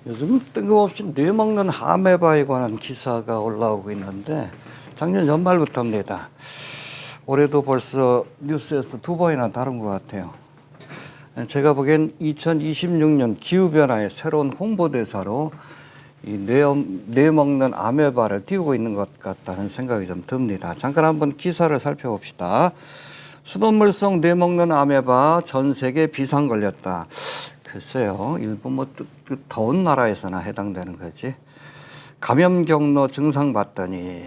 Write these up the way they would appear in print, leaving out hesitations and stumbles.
요즘 뜬금없이 뇌먹는 아메바에 관한 기사가 올라오고 있는데 작년 연말부터입니다. 올해도 벌써 뉴스에서 두 번이나 다룬 것 같아요. 제가 보기엔 2026년 기후변화의 새로운 홍보대사로 이 뇌먹는 아메바를 띄우고 있는 것 같다는 생각이 좀 듭니다. 잠깐 한번 기사를 살펴봅시다. 수돗물 속 뇌먹는 아메바 전 세계 비상 걸렸다. 글쎄요, 일본 뭐 더운 나라에서나 해당되는 거지. 감염 경로 증상 봤더니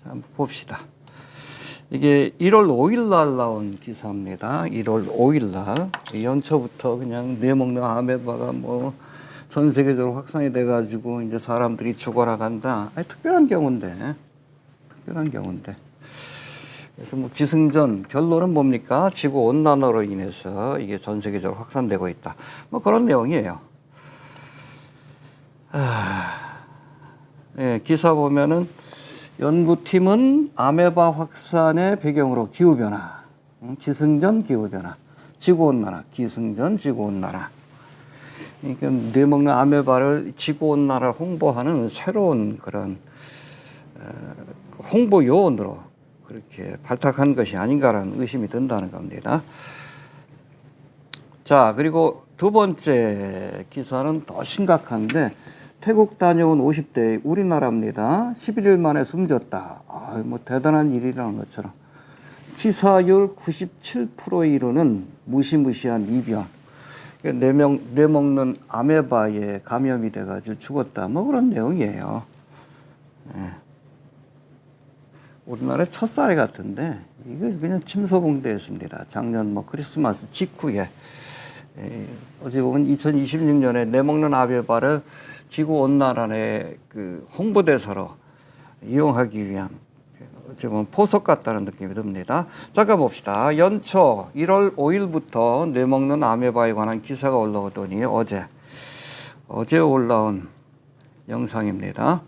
한번 봅시다. 이게 1월 5일 날 나온 기사입니다. 1월 5일 날 연초부터 그냥 뇌먹는 아메바가 뭐 전 세계적으로 확산이 돼가지고 이제 사람들이 죽어라 간다. 아니, 특별한 경우인데. 그래서 뭐 기승전 결론은 뭡니까? 지구 온난화로 인해서 이게 전 세계적으로 확산되고 있다. 뭐 그런 내용이에요. 예, 기사 보면은 연구팀은 아메바 확산의 배경으로 기후변화, 기승전 기후변화, 지구온난화, 기승전 지구온난화. 그러니까 뇌먹는 아메바를 지구온난화를 홍보하는 새로운 그런 홍보 요원으로 그렇게 발탁한 것이 아닌가라는 의심이 든다는 겁니다. 자, 그리고 두 번째 기사는 더 심각한데 태국 다녀온 50대 우리나라입니다. 11일 만에 숨졌다. 뭐 대단한 일이라는 것처럼. 치사율 97%에 이르는 무시무시한 이병. 뇌먹는 아메바에 감염이 돼가지고 죽었다. 뭐 그런 내용이에요. 네. 우리나라의 첫사례 같은데 이거 그냥 침소봉대였습니다. 작년 뭐 크리스마스 직후에 어찌 보면 2026년에 뇌먹는 아메바를 지구온난화의 그 홍보대사로 이용하기 위한 어찌 보면 포석 같다는 느낌이 듭니다. 잠깐 봅시다. 연초 1월 5일부터 뇌먹는 아메바에 관한 기사가 올라오더니 어제 올라온 영상입니다.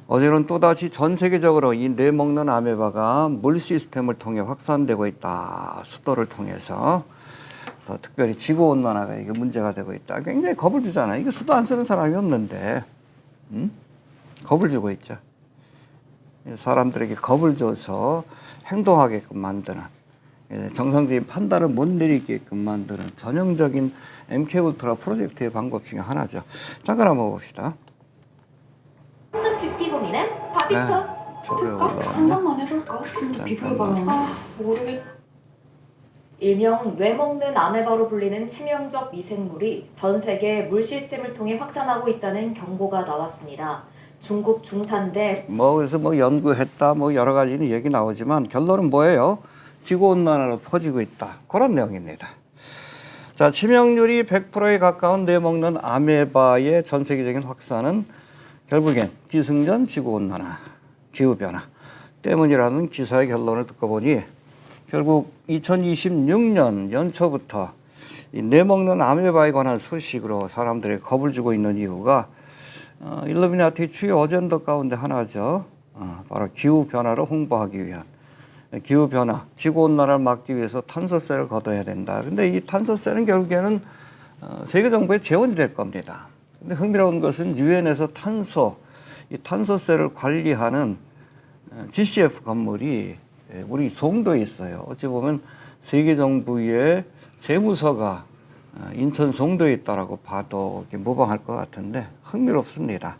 어제는 또다시 전 세계적으로 이 뇌먹는 아메바가 물 시스템을 통해 확산되고 있다. 수도를 통해서. 더 특별히 지구온난화가 이게 문제가 되고 있다. 굉장히 겁을 주잖아요. 이게 수도 안 쓰는 사람이 없는데. 겁을 주고 있죠. 사람들에게 겁을 줘서 행동하게끔 만드는, 정상적인 판단을 못 내리게끔 만드는 전형적인 MK울트라 프로젝트의 방법 중에 하나죠. 잠깐 한번 봅시다. 뷰티 고민은 바비터. 특가? 상담만 해볼까? 근데 비교해봐. 모르겠. 일명 뇌먹는 아메바로 불리는 치명적 미생물이 전 세계 물 시스템을 통해 확산하고 있다는 경고가 나왔습니다. 중국 중산대 그래서 연구했다 여러 가지 얘기 나오지만 결론은 뭐예요? 지구온난화로 퍼지고 있다. 그런 내용입니다. 자, 치명률이 100%에 가까운 뇌먹는 아메바의 전 세계적인 확산은 결국엔 기승전 지구온난화, 기후변화 때문이라는 기사의 결론을 듣고 보니 결국 2026년 연초부터 이 뇌먹는 아메바에 관한 소식으로 사람들에게 겁을 주고 있는 이유가 일루미나티 주요 어젠더 가운데 하나죠. 바로 기후변화를 홍보하기 위한 기후변화, 지구온난화를 막기 위해서 탄소세를 걷어야 된다. 근데 이 탄소세는 결국에는 세계 정부의 재원이 될 겁니다. 근데 흥미로운 것은 유엔에서 이 탄소세를 관리하는 GCF 건물이 우리 송도에 있어요. 어찌 보면 세계 정부의 재무서가 인천 송도에 있다라고 봐도 무방할 것 같은데 흥미롭습니다.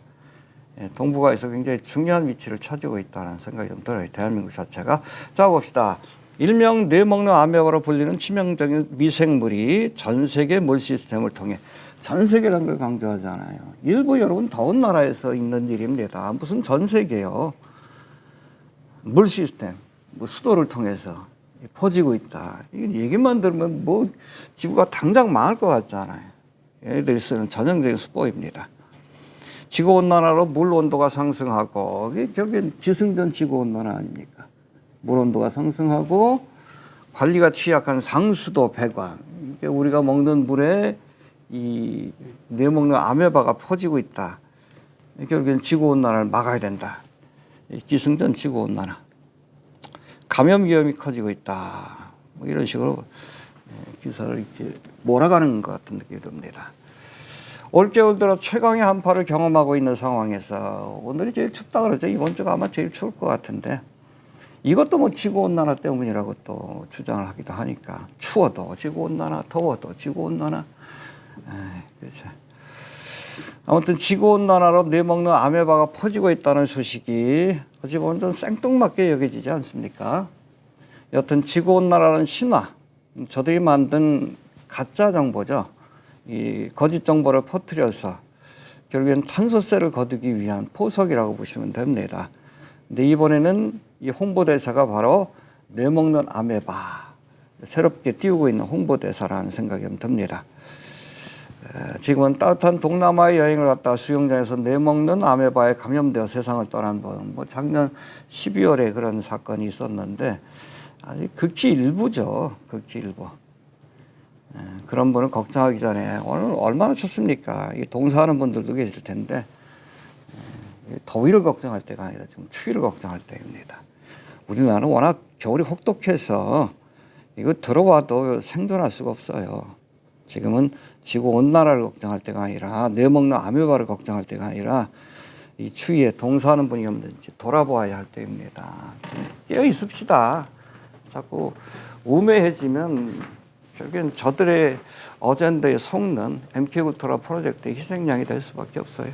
동북아에서 굉장히 중요한 위치를 차지하고 있다는 생각이 좀 들어요. 대한민국 자체가. 자, 봅시다. 일명 뇌먹는 아메바로 불리는 치명적인 미생물이 전 세계 물 시스템을 통해 전 세계라는 걸 강조하잖아요. 일부 여러분 더운 나라에서 있는 일입니다. 무슨 전 세계요. 물 시스템, 수도를 통해서 퍼지고 있다. 이 얘기만 들으면 지구가 당장 망할 것 같잖아요. 얘들이 쓰는 전형적인 수법입니다. 지구온난화로 물 온도가 상승하고, 이게 결국엔 기승전 지구온난화 아닙니까? 물 온도가 상승하고, 관리가 취약한 상수도 배관. 우리가 먹는 물에 이 뇌먹는 아메바가 퍼지고 있다. 결국엔 지구온난화를 막아야 된다. 기승전 지구온난화. 감염 위험이 커지고 있다. 이런 식으로 기사를 이렇게 몰아가는 것 같은 느낌이 듭니다. 올겨울 들어 최강의 한파를 경험하고 있는 상황에서 오늘이 제일 춥다 그러죠. 이번 주가 아마 제일 추울 것 같은데 이것도 뭐 지구온난화 때문이라고 또 주장을 하기도 하니까 추워도 지구온난화, 더워도 지구온난화. 그렇죠. 아무튼 지구온난화로 뇌먹는 아메바가 퍼지고 있다는 소식이 어찌 보면 좀 생뚱맞게 여겨지지 않습니까? 여튼 지구온난화는 신화, 저들이 만든 가짜 정보죠. 이 거짓 정보를 퍼뜨려서 결국엔 탄소세를 거두기 위한 포석이라고 보시면 됩니다. 근데 이번에는 이 홍보대사가 바로 뇌먹는 아메바, 새롭게 띄우고 있는 홍보대사라는 생각이 좀 듭니다. 지금은 따뜻한 동남아의 여행을 갔다 수영장에서 뇌먹는 아메바에 감염되어 세상을 떠난 분, 뭐 작년 12월에 그런 사건이 있었는데 아직 극히 일부죠. 극히 일부. 그런 분을 걱정하기 전에 오늘 얼마나 춥습니까? 동사하는 분들도 계실 텐데 더위를 걱정할 때가 아니라 좀 추위를 걱정할 때입니다. 우리나라는 워낙 겨울이 혹독해서 이거 들어와도 생존할 수가 없어요. 지금은 지구온난화를 걱정할 때가 아니라 뇌먹는 아메바를 걱정할 때가 아니라 이 추위에 동사하는 분이 없는지 돌아보아야 할 때입니다. 깨어 있읍시다. 자꾸 우매해지면 결국엔 저들의 어젠다에 속는 MK울트라 프로젝트의 희생양이 될 수밖에 없어요.